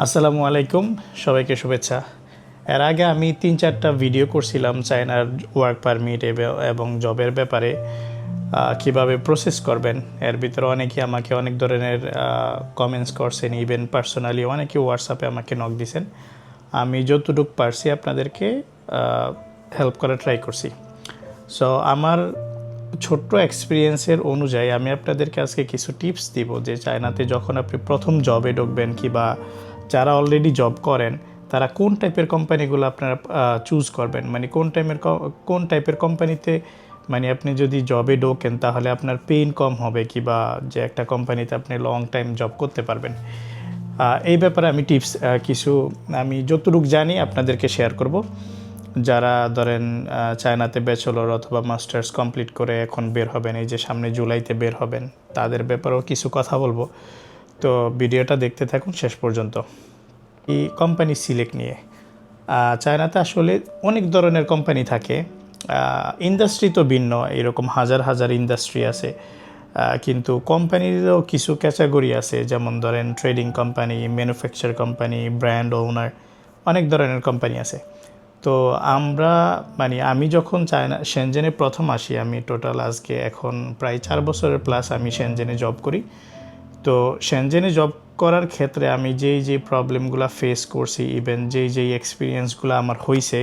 আসসালামু আলাইকুম, সবাইকে শুভেচ্ছা। এর আগে আমি ৩-৪টা ভিডিও করছিলাম চায়নার ওয়ার্ক পারমিট এবং জবের ব্যাপারে কিভাবে প্রসেস করবেন। এর ভিতরে অনেকেই আমাকে অনেক ধরনের কমেন্টস করছেন, ইভেন পার্সোনালি অনেকে হোয়াটসঅ্যাপে আমাকে নক দিছেন। আমি যতটুকু পারছি আপনাদেরকে হেল্প করার ট্রাই করছি। সো আমার ছোট্ট এক্সপিরিয়েন্সের অনুযায়ী আমি আপনাদেরকে আজকে কিছু টিপস দিব যে চায়নাতে যখন আপনি প্রথম জবে ঢুকবেন কিংবা যারা অলরেডি জব করেন তারা কোন টাইপের কোম্পানিগুলো আপনারা চুজ করবেন, মানে কোন টাইপের কোম্পানিতে মানে আপনি যদি জবে ঢোকেন তাহলে আপনার পেইন কম হবে কিংবা যে একটা কোম্পানিতে আপনি লং টাইম জব করতে পারবেন। এই ব্যাপারে আমি টিপস কিছু আমি যতটুকু জানি আপনাদেরকে শেয়ার করব। যারা ধরেন চায়নাতে ব্যাচেলর অথবা মাস্টার্স কমপ্লিট করে এখন বের হবেন, এই যে সামনে জুলাইতে বের হবেন, তাদের ব্যাপারেও কিছু কথা বলবো। তো ভিডিওটা দেখতে থাকুন শেষ পর্যন্ত। এই কোম্পানি সিলেক্ট নিয়ে চায়নাতে আসলে অনেক ধরনের কোম্পানি থাকে, ইন্ডাস্ট্রি তো ভিন্ন, এরকম হাজার হাজার ইন্ডাস্ট্রি আছে, কিন্তু কোম্পানিরও কিছু ক্যাটাগরি আছে, যেমন ধরেন trading company, manufacture company, brand owner, অনেক ধরনের কোম্পানি আছে। তো আমি যখন শেনজেনে প্রথম আসি, আমি টোটাল আজকে এখন প্রায় 4 বছরের প্লাস আমি শেনজেনে জব করি। তো শেনজেনে জব করার ক্ষেত্রে আমি যেই প্রবলেমগুলো ফেস করছি, ইভেন যেই এক্সপিরিয়েন্সগুলো আমার হয়েছে,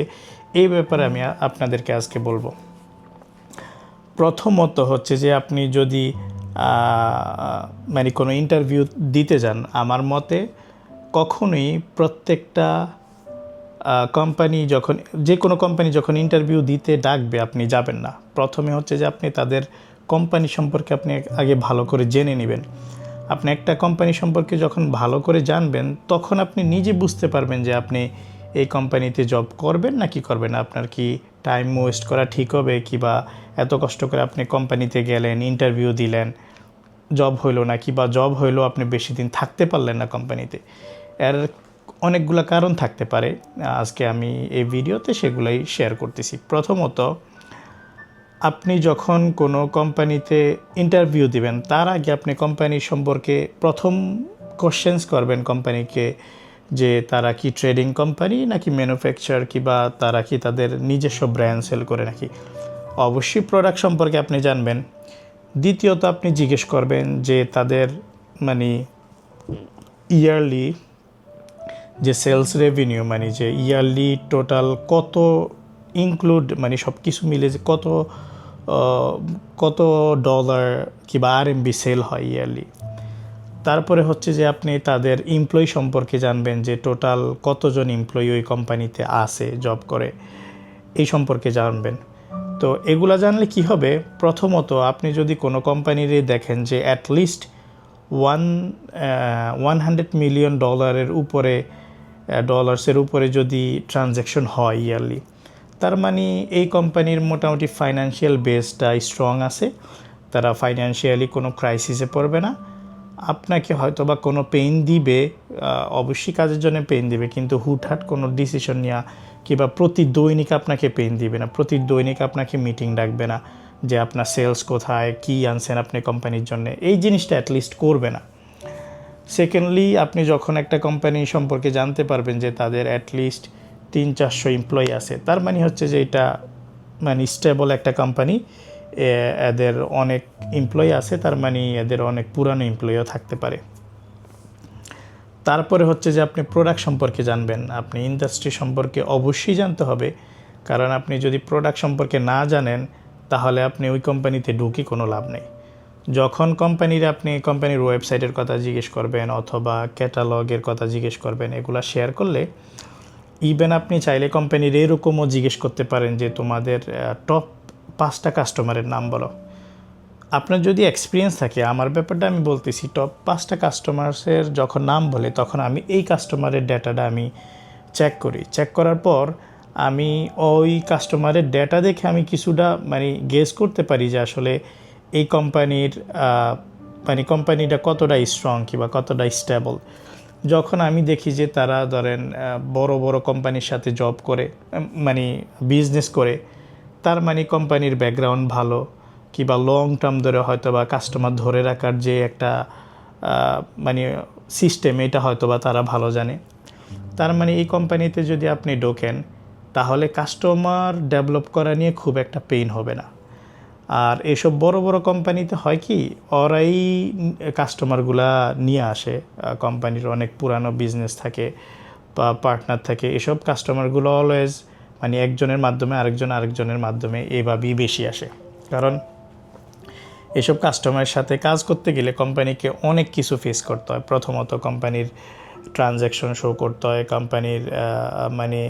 এই ব্যাপারে আমি আপনাদেরকে আজকে বলবো। প্রথমত হচ্ছে যে আপনি যদি মানে কোনো ইন্টারভিউ দিতে যান, আমার মতে কখনোই প্রত্যেকটা কোম্পানি যে কোনো কোম্পানি যখন ইন্টারভিউ দিতে ডাকবে আপনি যাবেন না। প্রথমে হচ্ছে যে আপনি তাদের কোম্পানি সম্পর্কে আপনি আগে ভালো করে জেনে নেবেন। আপনি একটা কোম্পানি সম্পর্কে যখন ভালো করে জানবেন তখন আপনি নিজে বুঝতে পারবেন যে আপনি এই কোম্পানিতে জব করবেন না কি করবেন, আপনার কি টাইম ওয়েস্ট করা ঠিক হবে, কিংবা এত কষ্ট করে আপনি কোম্পানিতে গেলেন, ইন্টারভিউ দিলেন, জব হইলো না, কিংবা জব হইলো আপনি বেশি দিন থাকতে পারলেন না কোম্পানিতে। এর অনেকগুলো কারণ থাকতে পারে, আজকে আমি এই ভিডিওতে সেগুলাই শেয়ার করতেছি। প্রথমত, আপনি যখন কোনো কোম্পানিতে ইন্টারভিউ দিবেন তার আগে আপনি কোম্পানি সম্পর্কে প্রথম কোশ্চেন্স করবেন কোম্পানিকে, যে তারা কি ট্রেডিং কোম্পানি নাকি ম্যানুফ্যাকচার, কিংবা তারা কি তাদের নিজস্ব ব্র্যান্ড সেল করে নাকি। অবশ্যই প্রোডাক্ট সম্পর্কে আপনি জানবেন। দ্বিতীয়ত, আপনি জিজ্ঞেস করবেন যে তাদের মানে ইয়ারলি যে সেলস রেভিনিউ, মানে যে ইয়ারলি টোটাল কত ইনক্লুড, মানে সব কিছু মিলে যে কত ডলার কিংবা আরএমবি সেল হয় ইয়ারলি। তারপরে হচ্ছে যে আপনি তাদের এমপ্লয়ি সম্পর্কে জানবেন, যে টোটাল কতজন এমপ্লয়ি ওই কোম্পানিতে আছে, জব করে, এই সম্পর্কে জানবেন। তো এগুলা জানলে কি হবে, প্রথমত আপনি যদি কোনো কোম্পানির দেখেন যে অ্যাটলিস্ট 100 মিলিয়ন ডলার্সের উপরে যদি ট্রানজ্যাকশন হয় ইয়ারলি, তার মানে এই কোম্পানির মোটামুটি ফাইন্যান্সিয়াল বেসটা স্ট্রং আছে, তারা ফাইন্যান্সিয়ালি কোনো ক্রাইসিসে পড়বে না। আপনাকে হয়তো বা কোনো পেইন দিবে, অবশ্যই কাজের জন্য পেইন দিবে, কিন্তু হুটহাট কোনো ডিসিশন নেওয়া কিংবা প্রতি দৈনিক আপনাকে পেইন দিবে না, প্রতি দৈনিক আপনাকে মিটিং ডাকবে না যে আপনার সেলস কোথায়, কী আনছেন আপনি কোম্পানির জন্য, এই জিনিসটা অ্যাটলিস্ট করবে না। সেকেন্ডলি, আপনি যখন একটা কোম্পানি সম্পর্কে জানতে পারবেন যে তাদের অ্যাটলিস্ট 300-400 এমপ্লয়ি আছে, তার মানে হচ্ছে যে এটা মানে স্টেবল একটা কোম্পানি, এদের অনেক এমপ্লয়ি আছে, তার মানে এদের অনেক পুরানো এমপ্লয়িও থাকতে পারে। তারপরে হচ্ছে যে আপনি প্রোডাক্ট সম্পর্কে জানবেন, আপনি ইন্ডাস্ট্রি সম্পর্কে অবশ্যই জানতে হবে, কারণ আপনি যদি প্রোডাক্ট সম্পর্কে না জানেন তাহলে আপনি ওই কোম্পানিতে ঢুকে কোনো লাভ নেই। যখন আপনি কোম্পানির ওয়েবসাইটের কথা জিজ্ঞেস করবেন অথবা ক্যাটালগের কথা জিজ্ঞেস করবেন, এগুলা শেয়ার করলে, ইভেন আপনি চাইলে কোম্পানির এরকমও জিজ্ঞেস করতে পারেন যে তোমাদের টপ 5টা কাস্টমারের নাম বলো। আপনার যদি এক্সপিরিয়েন্স থাকে, আমার ব্যাপারটা আমি বলতেছি, টপ 5টা কাস্টমার্সের যখন নাম বলে তখন আমি এই কাস্টমারের ডেটাটা আমি চেক করার পর আমি ওই কাস্টমারের ডেটা দেখে আমি কিছুটা মানে গেস করতে পারি যে আসলে এই কোম্পানিটা কতটা স্ট্রং কিংবা কতটা স্টেবল। যখন আমি দেখি যে তারা ধরেন বড় বড় কোম্পানির সাথে জব করে, মানে বিজনেস করে, তার মানে কোম্পানির ব্যাকগ্রাউন্ড ভালো, কিংবা লং টার্ম ধরে হয়তো বা কাস্টমার ধরে রাখার যে একটা মানে সিস্টেম, এটা হয়তো বা তারা ভালো জানে। তার মানে এই কোম্পানিতে যদি আপনি ঢোকেন তাহলে কাস্টমার ডেভেলপ করা নিয়ে খুব একটা পেইন হবে না। আর এসব বড় বড় কোম্পানিতে হয় কি, ওরাই কাস্টমারগুলা নিয়ে আসে, কোম্পানির অনেক পুরানো বিজনেস থাকে বা পার্টনার থাকে, এসব কাস্টমারগুলো অলওয়েজ মানে একজনের মাধ্যমে আরেকজনের মাধ্যমে এভাবেই বেশি আসে। কারণ এসব কাস্টমারের সাথে কাজ করতে গেলে কোম্পানিকে অনেক কিছু ফেস করতে হয়। প্রথমত কোম্পানির ট্রানজ্যাকশন শো করতে হয়, কোম্পানির মানে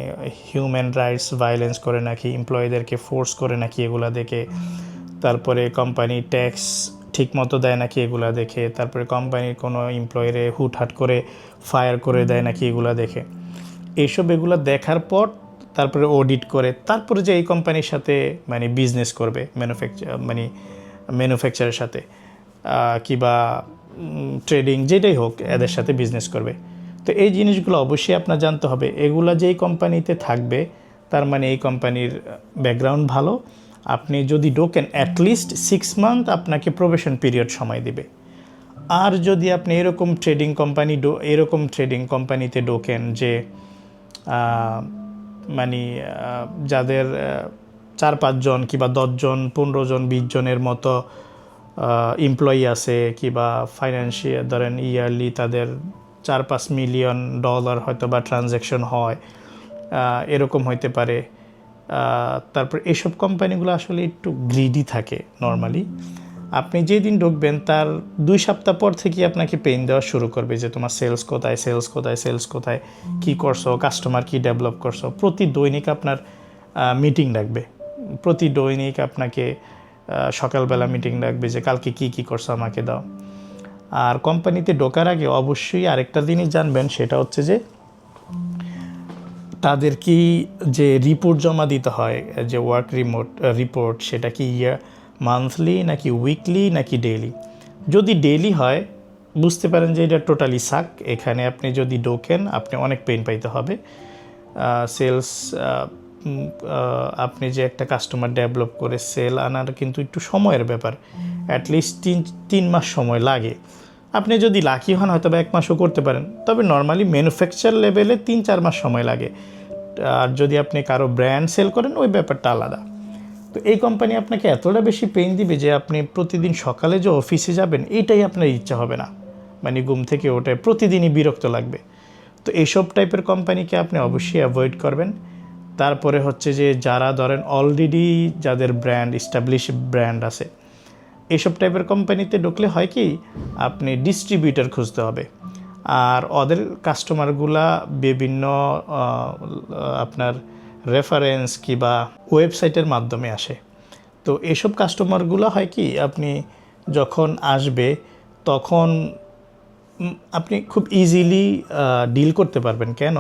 হিউম্যান রাইটস ভায়োলেন্স করে নাকি, এমপ্লয়ীদেরকে ফোর্স করে নাকি এগুলা দেখে, তারপরে কোম্পানি ট্যাক্স ঠিকমতো দেয় নাকি এগুলা দেখে, তারপরে কোম্পানির কোনো এমপ্লয়িরে হুটহাট করে ফায়ার করে দেয় নাকি এগুলা দেখে। এগুলা দেখার পর তারপরে অডিট করে তারপরে যে এই কোম্পানির সাথে মানে বিজনেস করবে, ম্যানুফ্যাকচারের সাথে কিংবা ট্রেডিং যেটাই হোক, এদের সাথে বিজনেস করবে। তো এই জিনিসগুলো অবশ্যই আপনার জানতে হবে। এগুলা যেই কোম্পানিতে থাকবে তার মানে এই কোম্পানির ব্যাকগ্রাউন্ড ভালো। আপনি যদি ঢোকেন অ্যাটলিস্ট 6 মান্থ আপনাকে প্রবেশন পিরিয়ড সময় দিবে। আর যদি আপনি এরকম ট্রেডিং কোম্পানিতে ঢোকেন যে মানে যাদের 4-5 জন কিংবা 10 জন 15 জন 20 জনের মতো এমপ্লয়ি আছে, কিংবা ফাইন্যান্সিয়াল ধরেন ইয়ারলি তাদের $4-5 মিলিয়ন হয়তো বা ট্রানজ্যাকশন হয়, এরকম হইতে পারে। তারপর এসব কোম্পানিগুলো আসলে একটু গ্রিডি থাকে নর্মালি। আপনি যেদিন ঢুকবেন তার 2 সপ্তাহ পর থেকে আপনাকে পেইন দেওয়া শুরু করবে যে তোমার সেলস কোথায়, কী করছো, কাস্টমার কী ডেভেলপ করছো। প্রতি দৈনিক আপনার মিটিং ডাকবে, প্রতি দৈনিক আপনাকে সকালবেলা মিটিং ডাকবে যে কালকে কী করছো আমাকে দাও। আর কোম্পানিতে ঢোকার আগে অবশ্যই আরেকটা জিনিস জানবেন, সেটা হচ্ছে যে তাদের কি যে রিপোর্ট জমা দিতে হয়, যে ওয়ার্ক রিপোর্ট, সেটা কি মান্থলি নাকি উইকলি নাকি ডেইলি। যদি ডেইলি হয় বুঝতে পারেন যে এটা টোটালি সাক। এখানে আপনি যদি ঢোকেন আপনি অনেক পেইন পাইতে হবে। সেলস আপনি যে একটা কাস্টমার ডেভেলপ করে সেল আনার কিন্তু একটু সময়ের ব্যাপার, অ্যাটলিস্ট 3 মাস সময় লাগে। আপনি যদি লাকি হন হয়তো বা 1 মাসও করতে পারেন, তবে নর্মালি ম্যানুফ্যাকচার লেভেলে 3-4 মাস সময় লাগে। আর যদি আপনি কারো ব্র্যান্ড সেল করেন ওই ব্যাপারটা আলাদা। তো এই কোম্পানি আপনাকে এতটা বেশি পেইন দিবে যে আপনি প্রতিদিন সকালে যে অফিসে যাবেন এইটাই আপনার ইচ্ছা হবে না, মানে ঘুম থেকে ওঠায় প্রতিদিনই বিরক্ত লাগবে। তো এইসব টাইপের কোম্পানিকে আপনি অবশ্যই অ্যাভয়েড করবেন। তারপরে হচ্ছে যে যারা ধরেন অলরেডি যাদের এস্টাবলিশ ব্র্যান্ড আছে, এইসব টাইপের কোম্পানিতে ঢুকলে হয় কি আপনি ডিস্ট্রিবিউটর খুঁজতে হবে। আর ওদের কাস্টমারগুলা বিভিন্ন আপনার রেফারেন্স কিংবা ওয়েবসাইটের মাধ্যমে আসে। তো এসব কাস্টমারগুলো হয় কি আপনি যখন আসবে তখন আপনি খুব ইজিলি ডিল করতে পারবেন। কেন?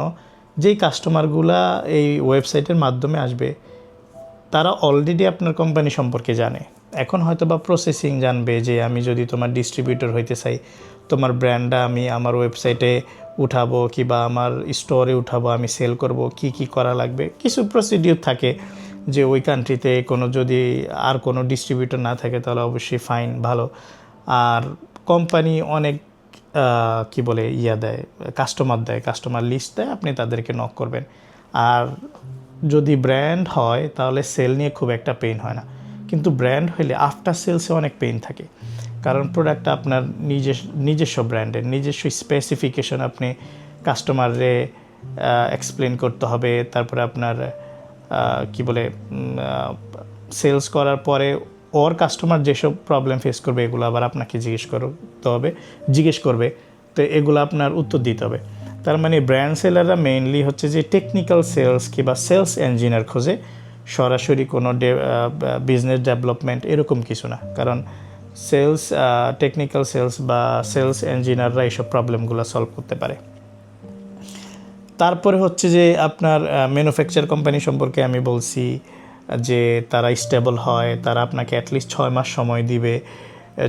যেই কাস্টমারগুলা এই ওয়েবসাইটের মাধ্যমে আসবে তারা অলরেডি আপনার কোম্পানি সম্পর্কে জানে। এখন হয়তো বা প্রসেসিং জানবে যে আমি যদি তোমার ডিস্ট্রিবিউটর হইতে চাই, তোমার ব্র্যান্ডটা আমি আমার ওয়েবসাইটে উঠাবো কিংবা আমার স্টোরে উঠাবো, আমি সেল করব, কি করা লাগবে, কিছু প্রসিডিউর থাকে। যে ওই কান্ট্রিতে যদি আর কোনো ডিস্ট্রিবিউটর না থাকে তাহলে অবশ্যই ফাইন, ভালো। আর কোম্পানি অনেক দেয়, কাস্টমার লিস্ট দেয়, আপনি তাদেরকে নক করবেন। আর যদি ব্র্যান্ড হয় তাহলে সেল নিয়ে খুব একটা পেইন হয় না, কিন্তু ব্র্যান্ড হলে আফটার সেলসে অনেক পেইন থাকে। কারণ প্রোডাক্টটা আপনার নিজস্ব ব্র্যান্ডের নিজস্ব স্পেসিফিকেশন আপনি কাস্টমারে এক্সপ্লেন করতে হবে। তারপরে আপনার সেলস করার পরে ওর কাস্টমার যেসব প্রবলেম ফেস করবে এগুলো আবার আপনাকে জিজ্ঞেস করবে, তো এগুলো আপনার উত্তর দিতে হবে। তার মানে ব্র্যান্ড সেলাররা মেইনলি হচ্ছে যে টেকনিক্যাল সেলস কিংবা সেলস ইঞ্জিনিয়ার খোঁজে, সরাসরি কোনো বিজনেস ডেভেলপমেন্ট এরকম কিছু না। কারণ টেকনিক্যাল সেলস বা সেলস ইঞ্জিনিয়াররা এইসব প্রবলেমগুলো সলভ করতে পারে। তারপরে হচ্ছে যে আপনার ম্যানুফ্যাকচার কোম্পানি সম্পর্কে আমি বলছি যে তারা স্টেবল হয়, তারা আপনাকে অ্যাটলিস্ট 6 মাস সময় দিবে।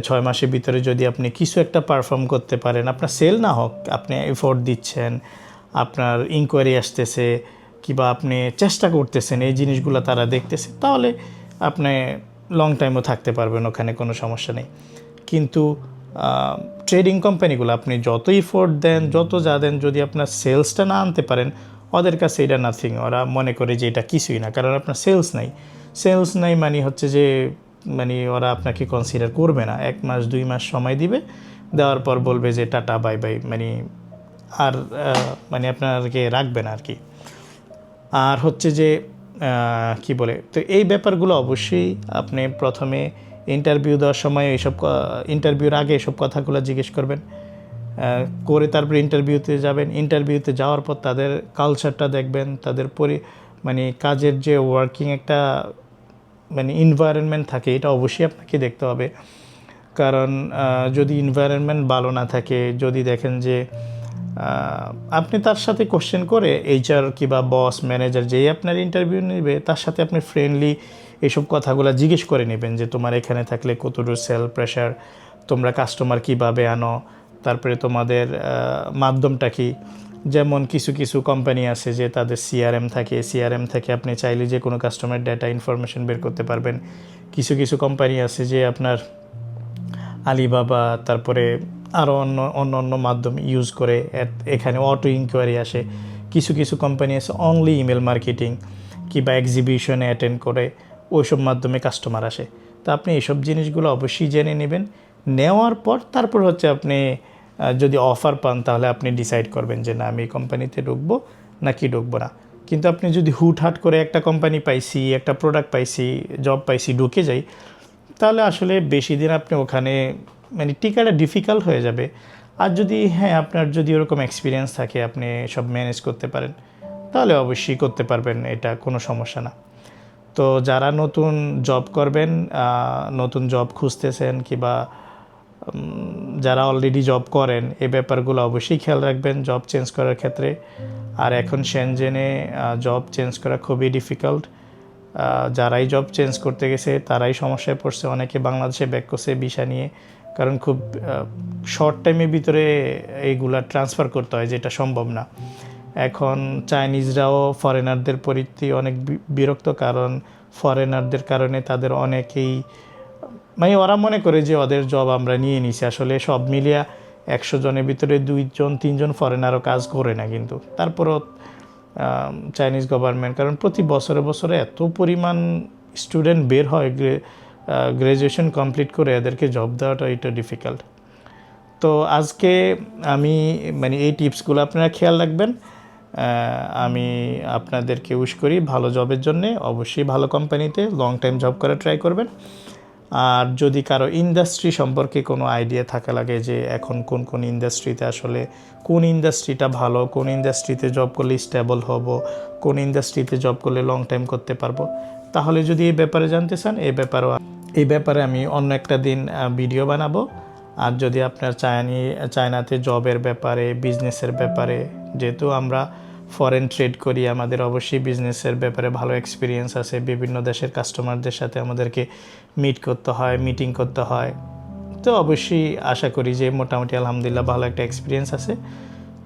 6 মাসের ভিতরে যদি আপনি কিছু একটা পারফর্ম করতে পারেন, আপনার সেল না হোক, আপনি এফোর্ট দিচ্ছেন, আপনার ইনকোয়ারি আসতেছে কিংবা আপনি চেষ্টা করতেছেন, এই জিনিসগুলো তারা দেখতেছে, তাহলে আপনি লং টাইমও থাকতে পারবেন, ওখানে কোনো সমস্যা নেই। কিন্তু ট্রেডিং কোম্পানিগুলো আপনি যত ইফোর্ট দেন, যত যা দেন, যদি আপনার সেলসটা না আনতে পারেন, ওদের কাছে এটা নাথিং। ওরা মনে করে যে এটা কিছুই না, কারণ আপনার সেলস নাই মানে হচ্ছে যে মানে ওরা আপনাকে কনসিডার করবে না। 1 মাস 2 মাস সময় দিবে, দেওয়ার পর বলবে যে টাটা বাই বাই, মানে আর মানে আপনাকে রাখবে না আর কি। আর হচ্ছে যে কি বলে, তো এই ব্যাপারগুলো অবশ্যই আপনি প্রথমে ইন্টারভিউ দেওয়ার সময় ইন্টারভিউর আগে এসব কথাগুলো জিজ্ঞেস করবেন, করে তারপরে ইন্টারভিউতে যাবেন। ইন্টারভিউতে যাওয়ার পর তাদের কালচারটা দেখবেন, তাদের মানে কাজের যে ওয়ার্কিং একটা মানে এনভায়রনমেন্ট থাকে, এটা অবশ্যই আপনাকে দেখতে হবে। কারণ যদি এনভায়রনমেন্ট ভালো না থাকে, যদি দেখেন যে আপনি তার সাথে কোশ্চেন করে এইচআর কিংবা বস ম্যানেজার যেই আপনার ইন্টারভিউ নেবে, তার সাথে আপনি ফ্রেন্ডলি এইসব কথাগুলো জিজ্ঞেস করে নেবেন যে তোমার এখানে থাকলে কতটুকু সেল প্রেশার, তোমরা কাস্টমার কীভাবে আনো, তারপরে তোমাদের মাধ্যমটা কি। যেমন কিছু কোম্পানি আছে যে তাদের সিআরএম থেকে আপনি চাইলে যে কোনো কাস্টমার ডেটা ইনফরমেশন বের করতে পারবেন। কিছু কোম্পানি আছে যে আপনার আলিবাবা, তারপরে আরও অন্য মাধ্যম ইউজ করে এখানে অটো ইনকোয়ারি আসে। কিছু কোম্পানি আছে অনলি ইমেল মার্কেটিং কিংবা এক্সিবিশনে অ্যাটেন্ড করে, ওইসব মাধ্যমে কাস্টমার আসে। তো আপনি এইসব জিনিসগুলো অবশ্যই জেনে নেবেন। নেওয়ার পর তারপর হচ্ছে আপনি যদি অফার পান, তাহলে আপনি ডিসাইড করবেন যে না আমি এই কোম্পানিতে ঢুকবো নাকি ঢুকবো না। কিন্তু আপনি যদি হুটহাট করে একটা কোম্পানি পাইছি, একটা প্রোডাক্ট পাইছি, জব পাইছি, ঢুকে যাই, তাহলে আসলে বেশি দিন আপনি ওখানে মানে টিকাটা ডিফিকাল্ট হয়ে যাবে। আর যদি আপনার যদি ওরকম এক্সপিরিয়েন্স থাকে, আপনি সব ম্যানেজ করতে পারেন, তাহলে অবশ্যই করতে পারবেন, এটা কোনো সমস্যা না। তো যারা নতুন জব করবেন, নতুন জব খুঁজতেছেন কিংবা যারা অলরেডি জব করেন, এই ব্যাপারগুলো অবশ্যই খেয়াল রাখবেন জব চেঞ্জ করার ক্ষেত্রে। আর এখন সেনজেনে জব চেঞ্জ করা খুবই ডিফিকাল্ট। যারাই জব চেঞ্জ করতে গেছে তারাই সমস্যায় পড়ছে। অনেকে বাংলাদেশে ব্যাক করছে ভিসা নিয়ে, কারণ খুব শর্ট টাইমের ভিতরে এইগুলা ট্রান্সফার করতে হয়, যেটা সম্ভব না। এখন চাইনিজরাও ফরেনারদের প্রতি অনেক বিরক্ত, কারণ ফরেনারদের কারণে তাদের অনেকেই মানে ওরা মনে করে যে ওদের জব আমরা নিয়ে নিছি। আসলে সব মিলিয়ে 100 জনের ভিতরে 2-3 জন ফরেনারও কাজ করে না। কিন্তু তারপরও চাইনিজ গভর্নমেন্ট, কারণ প্রতি বছরে এত পরিমাণ স্টুডেন্ট বের হয়, গ্র্যাজুয়েশন কমপ্লিট করে এদেরকে জব দেওয়াটা এটা ডিফিকাল্ট। তো আজকে আমি মানে এই টিপসগুলো আপনারা খেয়াল রাখবেন। আমি আপনাদেরকে উইশ করি ভালো জবের জন্যে। অবশ্যই ভালো কোম্পানিতে লং টাইম জব করা ট্রাই করবেন। আর যদি কারো ইন্ডাস্ট্রি সম্পর্কে কোনো আইডিয়া থাকা লাগে যে এখন কোন ইন্ডাস্ট্রিতে আসলে কোন ইন্ডাস্ট্রিটা ভালো, কোন ইন্ডাস্ট্রিতে জব করলে স্টেবল হব, কোন ইন্ডাস্ট্রিতে জব করলে লং টাইম করতে পারবো, তাহলে যদি এই ব্যাপারে জানতে চান, এই ব্যাপারে আমি অন্য একটা দিন ভিডিও বানাবো। আর যদি আপনার চায়নাতে জবের ব্যাপারে, বিজনেসের ব্যাপারে, যেহেতু আমরা ফরেন ট্রেড করি, আমাদের অবশ্যই বিজনেসের ব্যাপারে ভালো এক্সপিরিয়েন্স আছে। বিভিন্ন দেশের কাস্টমারদের সাথে আমাদেরকে মিটিং করতে হয়। তো অবশ্যই আশা করি যে মোটামুটি আলহামদুলিল্লাহ ভালো একটা এক্সপিরিয়েন্স আছে।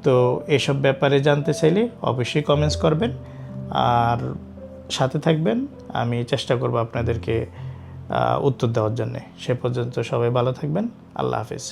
তো এসব ব্যাপারে জানতে চাইলে অবশ্যই কমেন্টস করবেন আর সাথে থাকবেন। আমি চেষ্টা করব আপনাদেরকে উত্তর দেওয়ার জন্যে। সে পর্যন্ত সবাই ভালো থাকবেন। আল্লাহ হাফিজ।